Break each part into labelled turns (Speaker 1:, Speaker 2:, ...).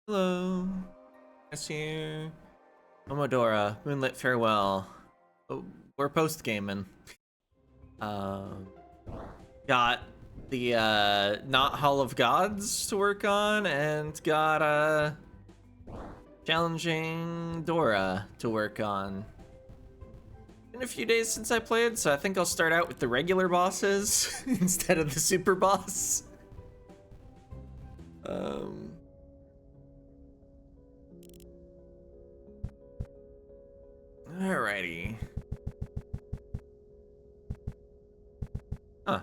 Speaker 1: Hello. Yes, here. Momodora, Moonlit, farewell. Oh, we're post gaming. Got the not Hall of Gods to work on, and got challenging Dora to work on. Been a few days since I played, so I think I'll start out with the regular bosses instead of the super boss. Alrighty. Huh.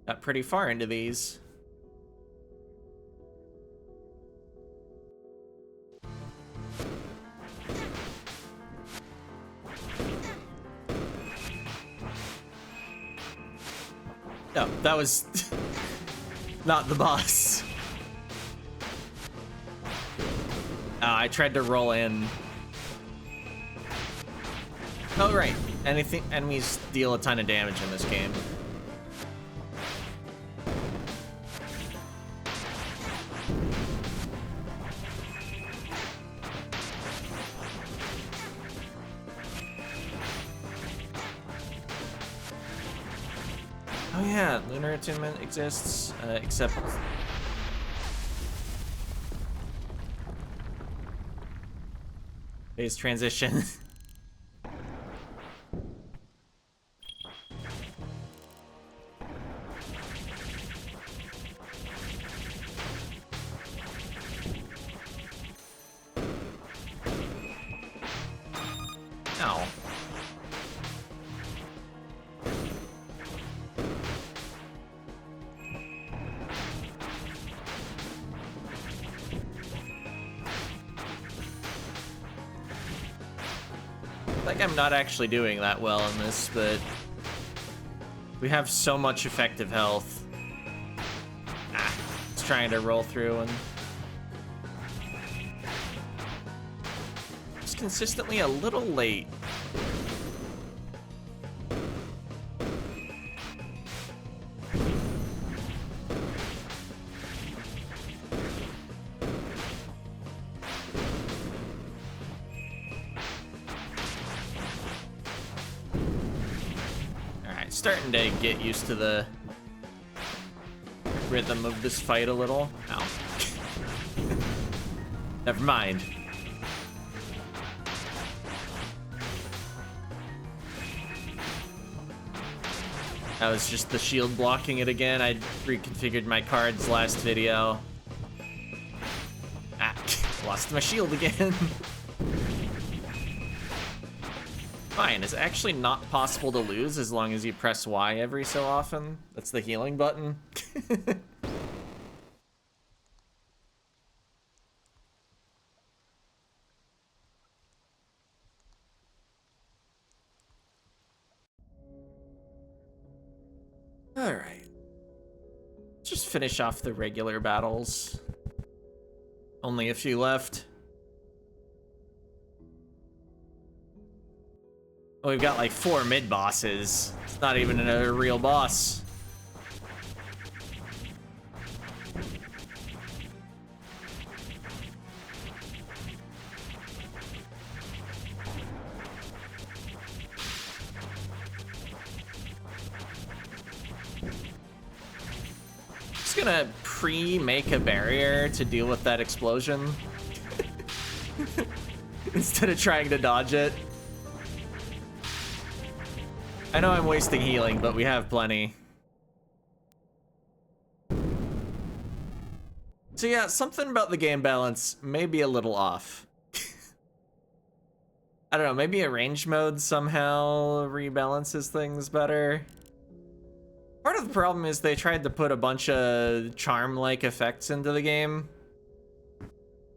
Speaker 1: Got pretty far into these. No, that was not the boss. I tried to roll in. Oh, right. Enemies deal a ton of damage in this game. Oh yeah, Lunar Attunement exists, except... phase transition. Ow. Like I'm not actually doing that well in this, but we have so much effective health. Just trying to roll through and just consistently a little late. Starting to get used to the rhythm of this fight a little. Ow. Never mind. That was just the shield blocking it again. I reconfigured my cards last video. Lost my shield again. Fine, it's actually not possible to lose as long as you press Y every so often. That's the healing button. Alright. Just finish off the regular battles. Only a few left. Oh, we've got like 4 mid-bosses. It's not even a real boss. Just gonna pre-make a barrier to deal with that explosion. Instead of trying to dodge it. I know I'm wasting healing, but we have plenty. So yeah, something about the game balance may be a little off. I don't know, maybe a range mode somehow rebalances things better. Part of the problem is they tried to put a bunch of charm-like effects into the game.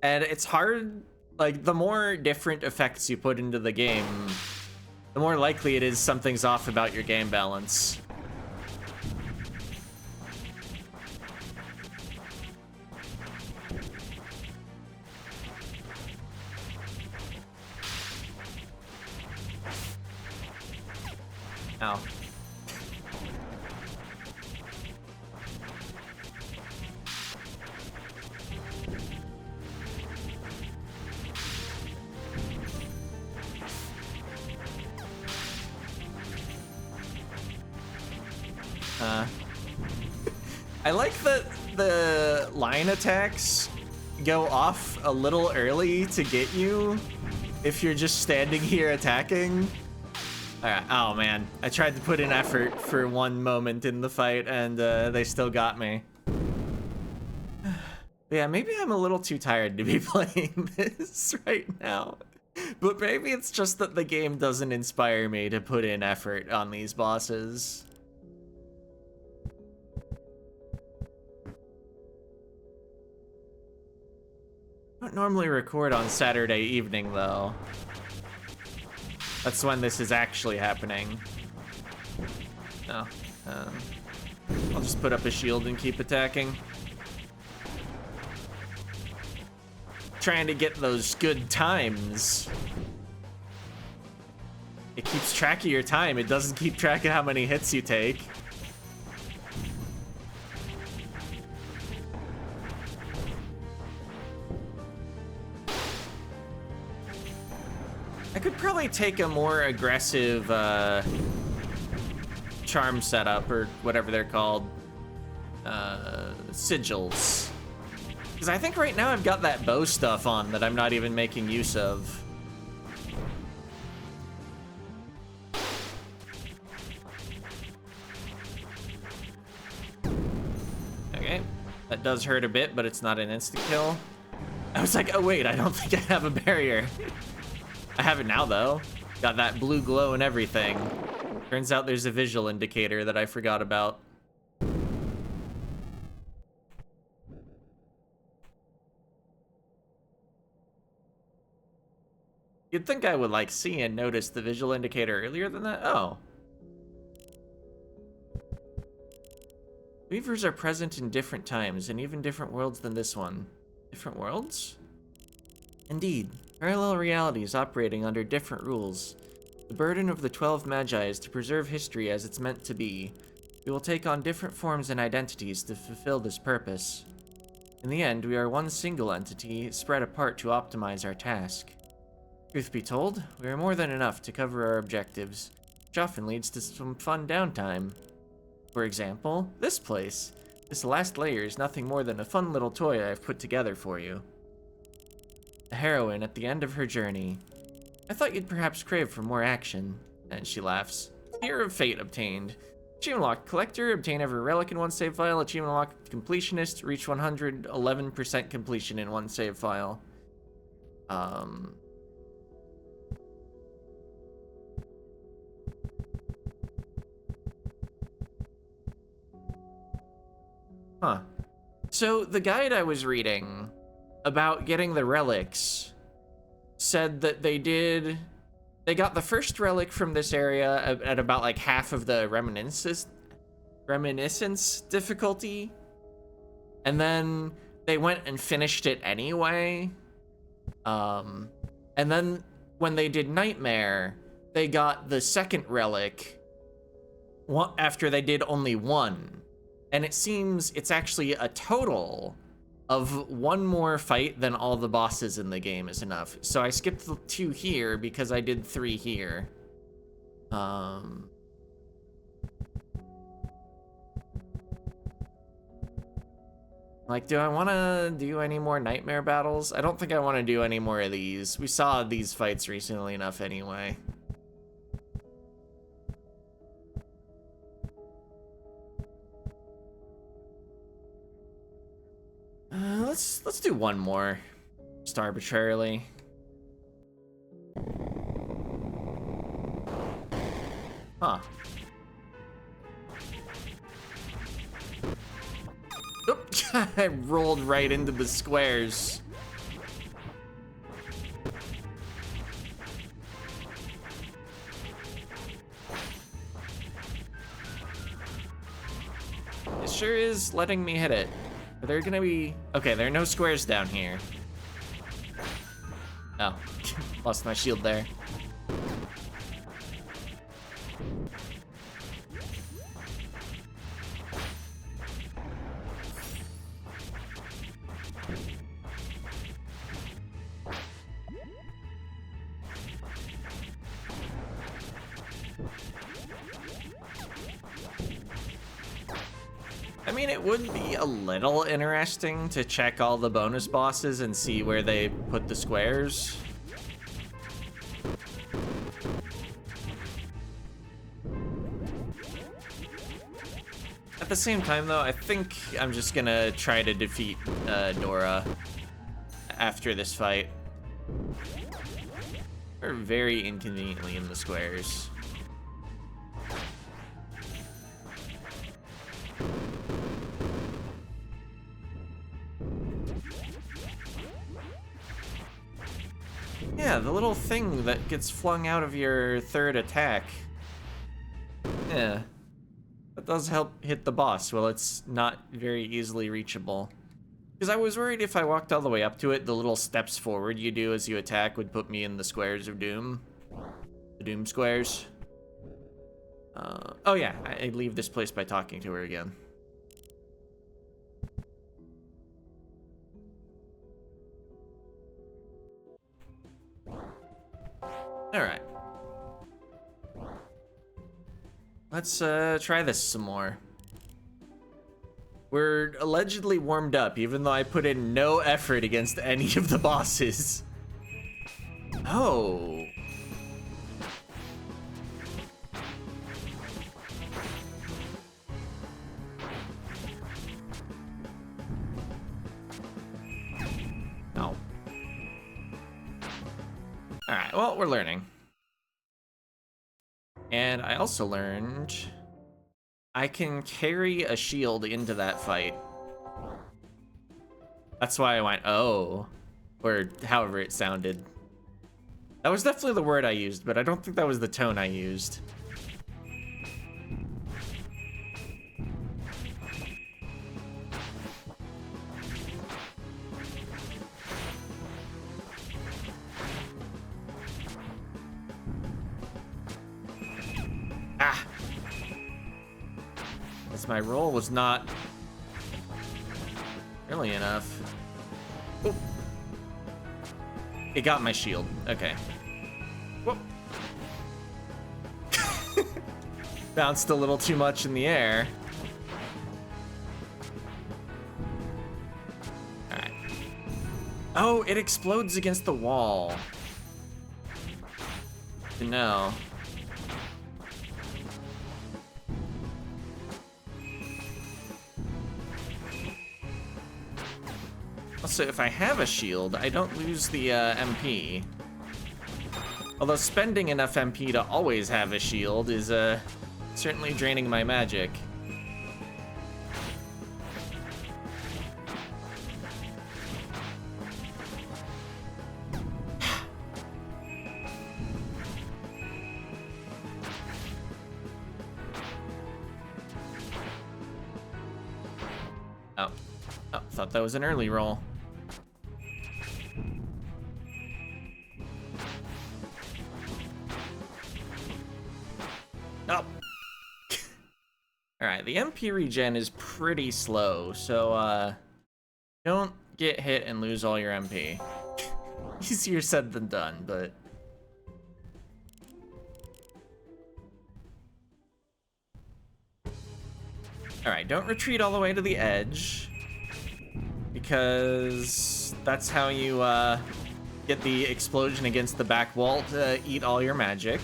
Speaker 1: And it's hard, like, the more different effects you put into the game, the more likely it is something's off about your game balance. Ow. I like that the line attacks go off a little early to get you if you're just standing here attacking. Alright, oh man, I tried to put in effort for one moment in the fight and they still got me. Yeah, maybe I'm a little too tired to be playing this right now. But maybe it's just that the game doesn't inspire me to put in effort on these bosses. I don't normally record on Saturday evening, though. That's when this is actually happening. No. I'll just put up a shield and keep attacking. Trying to get those good times. It keeps track of your time. It doesn't keep track of how many hits you take. I could probably take a more aggressive charm setup, or whatever they're called. Sigils. Because I think right now I've got that bow stuff on that I'm not even making use of. Okay, that does hurt a bit, but it's not an insta-kill. I was like, oh wait, I don't think I have a barrier. I have it now though. Got that blue glow and everything. Turns out there's a visual indicator that I forgot about. You'd think I would like see and notice the visual indicator earlier than that. Oh. Weavers are present in different times and even different worlds than this one. Different worlds? Indeed. Parallel realities operating under different rules. The burden of the 12 Magi is to preserve history as it's meant to be. We will take on different forms and identities to fulfill this purpose. In the end, we are one single entity, spread apart to optimize our task. Truth be told, we are more than enough to cover our objectives, which often leads to some fun downtime. For example, this place. This last layer is nothing more than a fun little toy I've put together for you. A heroine at the end of her journey. I thought you'd perhaps crave for more action. And she laughs. Tear of Fate obtained. Achievement unlocked. Collector, obtain every relic in one save file. Achievement unlocked. Completionist, reach 111% completion in one save file. Huh. So the guide I was reading about getting the relics said that they got the first relic from this area at about like half of the reminiscence difficulty, and then they went and finished it anyway. And then when they did Nightmare, they got the second relic after they did only one. And it seems it's actually a total of one more fight than all the bosses in the game is enough. So I skipped the 2 here because I did 3 here. Like, do I want to do any more Nightmare battles? I don't think I want to do any more of these. We saw these fights recently enough anyway. Let's do one more, just arbitrarily. Huh. Oop, I rolled right into the squares. It sure is letting me hit it. Are there gonna be... Okay, there are no squares down here. Oh, lost my shield there. mean, it would be a little interesting to check all the bonus bosses and see where they put the squares. At the same time, though, I think I'm just gonna try to defeat Dora after this fight. We're very inconveniently in the squares. Yeah, the little thing that gets flung out of your third attack. Yeah. That does help hit the boss. Well, it's not very easily reachable. Because I was worried if I walked all the way up to it, the little steps forward you do as you attack would put me in the squares of doom. The doom squares. Oh yeah, I leave this place by talking to her again. Alright. Let's try this some more. We're allegedly warmed up, even though I put in no effort against any of the bosses. Oh. No. Alright, well, we're learning. And I also learned I can carry a shield into that fight. That's why I went, oh, or however it sounded. That was definitely the word I used, but I don't think that was the tone I used. Ah! My roll was not really enough. Oh. It got my shield. Okay. Whoop. Bounced a little too much in the air. Alright. Oh, it explodes against the wall. No. Also, if I have a shield, I don't lose the MP. Although spending enough MP to always have a shield is certainly draining my magic. Oh, thought that was an early roll. Oh. Alright, the MP regen is pretty slow, so don't get hit and lose all your MP. Easier said than done, but... Alright, don't retreat all the way to the edge, because that's how you get the explosion against the back wall to eat all your magic.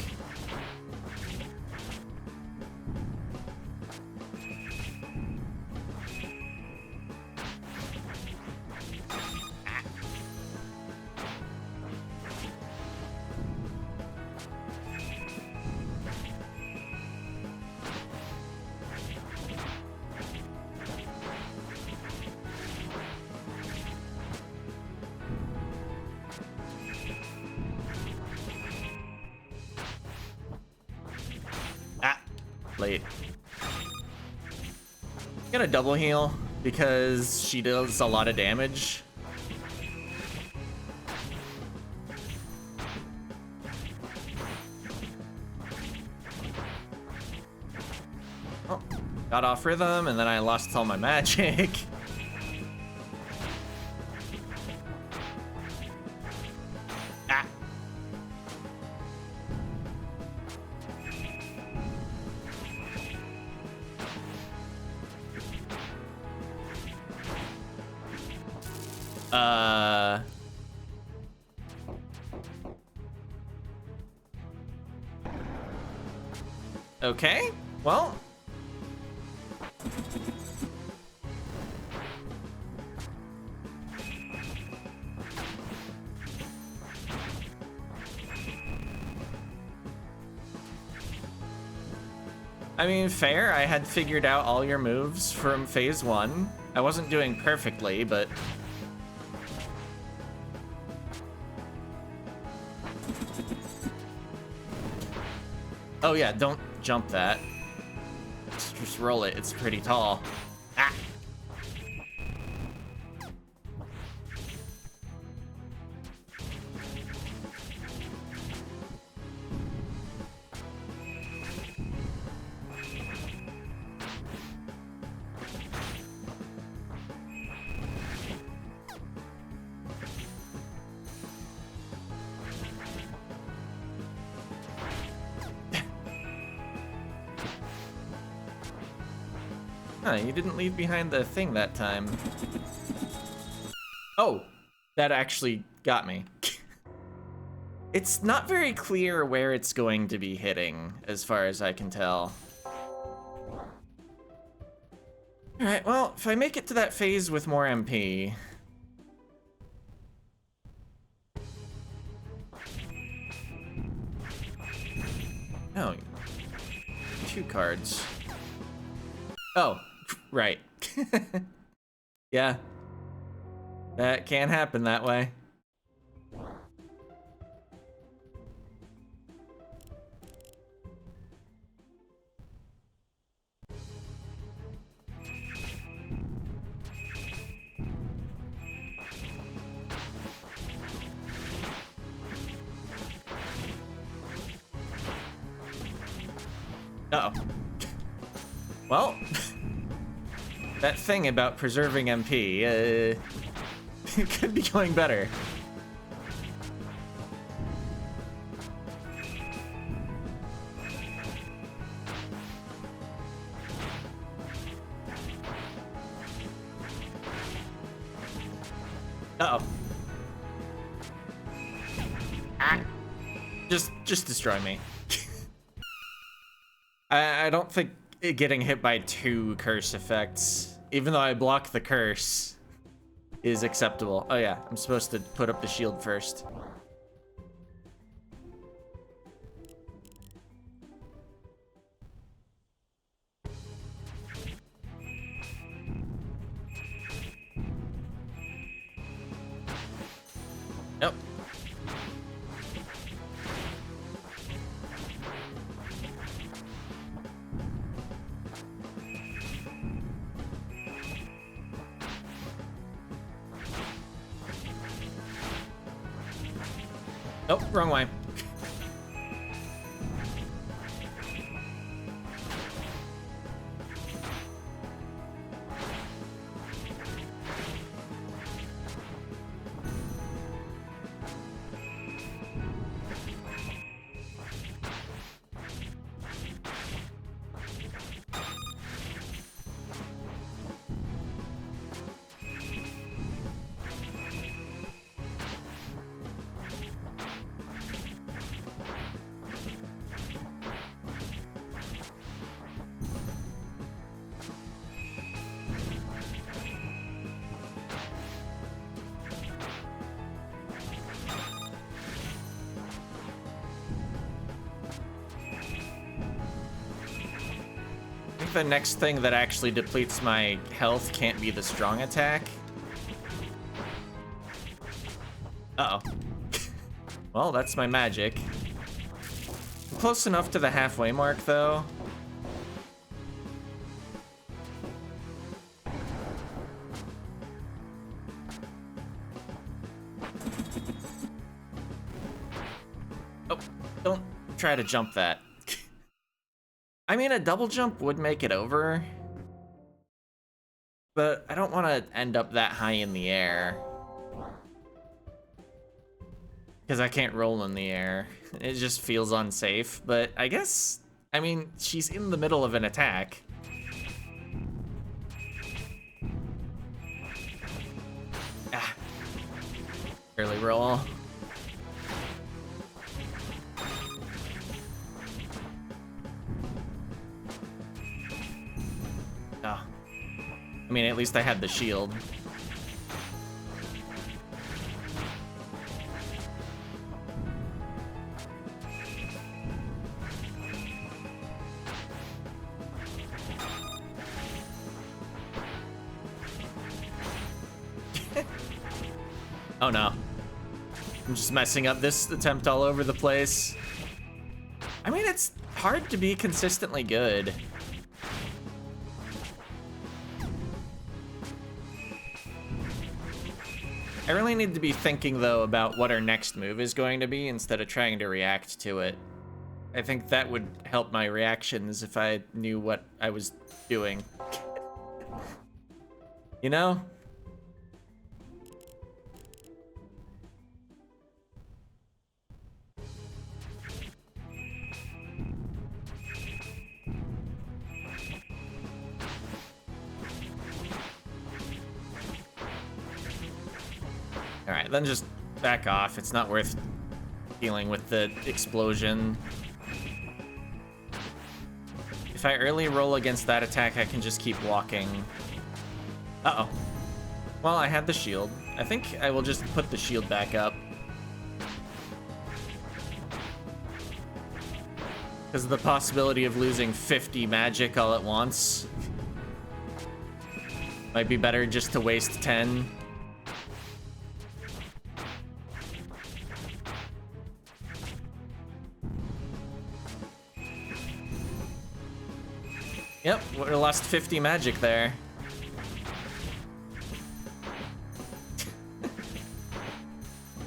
Speaker 1: Late. I'm gonna double heal because she does a lot of damage. Oh, got off rhythm and then I lost all my magic. Uh... Okay, well... I mean, fair. I had figured out all your moves from phase 1. I wasn't doing perfectly, but... Oh yeah, don't jump that. Just roll it, it's pretty tall. Ah! Huh, you didn't leave behind the thing that time. Oh, that actually got me. It's not very clear where it's going to be hitting, as far as I can tell. Alright, well, if I make it to that phase with more MP... Oh, 2 cards. Oh, right. Yeah. That can happen that way. Uh-oh. Well, that thing about preserving MP, it could be going better. Uh-oh. Ah. Just destroy me. I don't think getting hit by 2 curse effects, even though I block the curse, is acceptable. Oh yeah, I'm supposed to put up the shield first. Nope. Oh, wrong way. The next thing that actually depletes my health can't be the strong attack. Uh-oh. Well, that's my magic. I'm close enough to the halfway mark, though. Oh, don't try to jump that. I mean, a double jump would make it over, but I don't want to end up that high in the air, because I can't roll in the air. It just feels unsafe, but I guess, I mean, she's in the middle of an attack. Ah, Early roll. Oh. I mean, at least I had the shield. Oh no. I'm just messing up this attempt all over the place. I mean, it's hard to be consistently good. I really need to be thinking, though, about what our next move is going to be instead of trying to react to it. I think that would help my reactions if I knew what I was doing. You know? Alright, then just back off. It's not worth dealing with the explosion. If I early roll against that attack, I can just keep walking. Uh-oh. Well, I had the shield. I think I will just put the shield back up. Because of the possibility of losing 50 magic all at once. Might be better just to waste 10. Yep, we lost 50 magic there.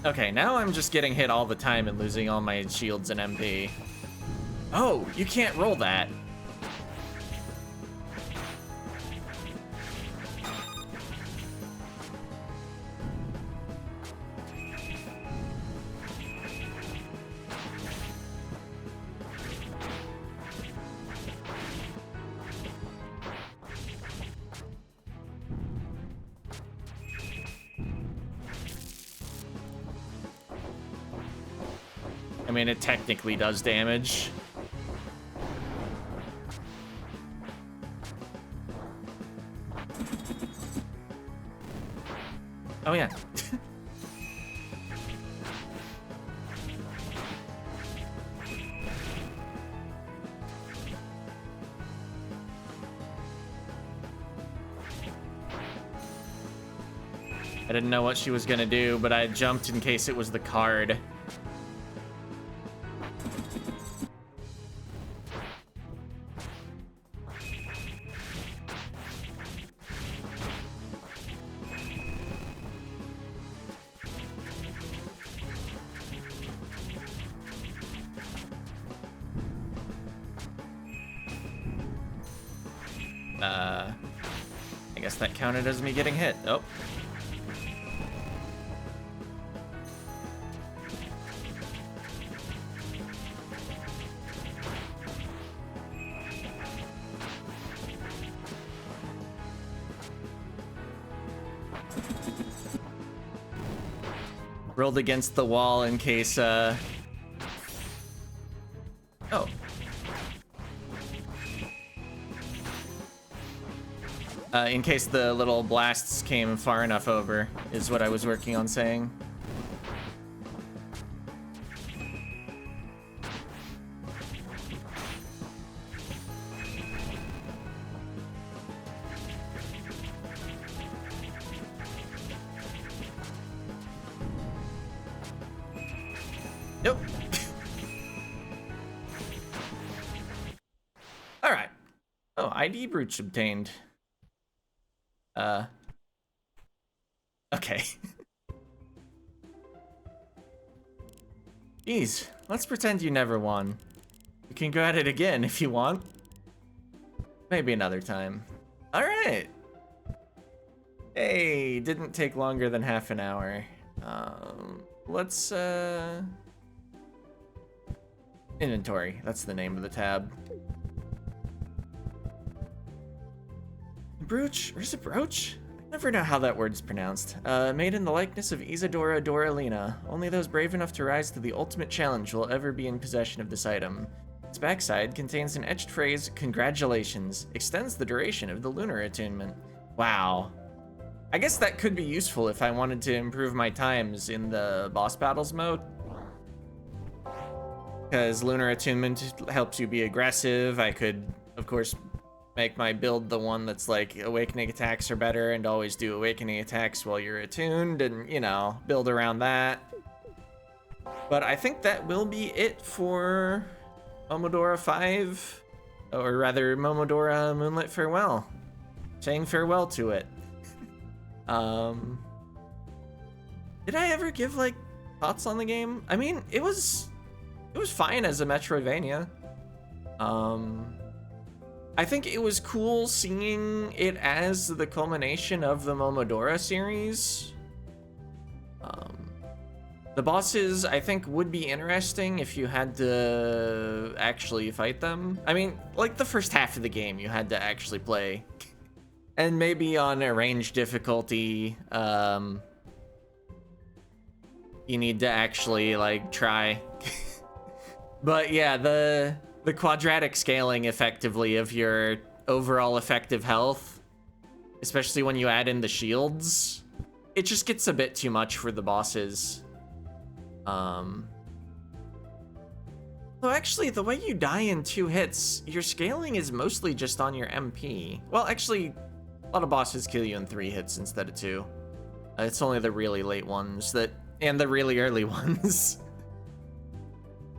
Speaker 1: Okay, now I'm just getting hit all the time and losing all my shields and MP. Oh, you can't roll that. I mean, it technically does damage. Oh, yeah. I didn't know what she was gonna do, but I jumped in case it was the card. I guess that counted as me getting hit. Oh. Rolled against the wall in case, Oh. In case the little blasts came far enough over, is what I was working on saying. Nope. All right. Oh, ID brooch obtained. Okay. Jeez, let's pretend you never won. You can go at it again if you want. Maybe another time. All right. Hey, didn't take longer than half an hour. Let's, Inventory, that's the name of the tab. Brooch? Where's the brooch? Never know how that word's pronounced. Made in the likeness of Isadora Doralina. Only those brave enough to rise to the ultimate challenge will ever be in possession of this item. Its backside contains an etched phrase, "Congratulations," extends the duration of the Lunar Attunement. Wow. I guess that could be useful if I wanted to improve my times in the boss battles mode. Because Lunar Attunement helps you be aggressive. I could, of course, make my build the one that's like awakening attacks are better and always do awakening attacks while you're attuned and, you know, build around that. But I think that will be it for Momodora 5, or rather Momodora Moonlit Farewell. Saying farewell to it. Did I ever give like thoughts on the game? I mean, it was fine as a Metroidvania. I think it was cool seeing it as the culmination of the Momodora series. The bosses, I think, would be interesting if you had to actually fight them. I mean, like the first half of the game, you had to actually play. And maybe on arranged difficulty, you need to actually, like, try. But yeah, the quadratic scaling, effectively, of your overall effective health, especially when you add in the shields, it just gets a bit too much for the bosses. So actually, the way you die in 2 hits, your scaling is mostly just on your MP. Well, actually, a lot of bosses kill you in 3 hits instead of 2. It's only the really late ones and the really early ones.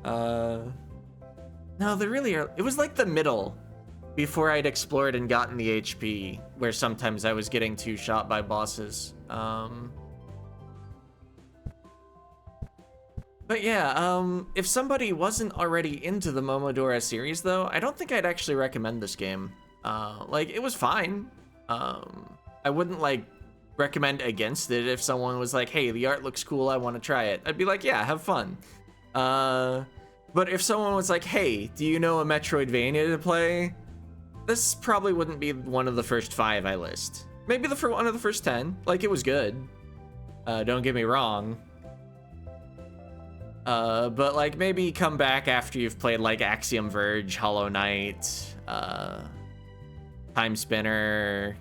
Speaker 1: No, the really early, it was like the middle, before I'd explored and gotten the HP, where sometimes I was getting 2-shot by bosses. But yeah, if somebody wasn't already into the Momodora series, though, I don't think I'd actually recommend this game. Like, it was fine. I wouldn't, like, recommend against it if someone was like, hey, the art looks cool, I want to try it. I'd be like, yeah, have fun. But if someone was like, hey, do you know a Metroidvania to play? This probably wouldn't be one of the first 5 I list. Maybe one of the first 10. Like, it was good. Don't get me wrong. But like maybe come back after you've played like Axiom Verge, Hollow Knight, Time Spinner.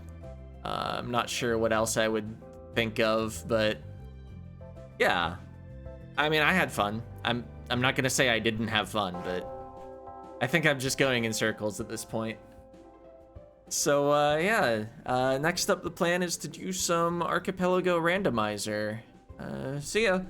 Speaker 1: I'm not sure what else I would think of, but yeah. I mean, I had fun. I'm not gonna say I didn't have fun, but I think I'm just going in circles at this point. So yeah, next up the plan is to do some Archipelago Randomizer. See ya.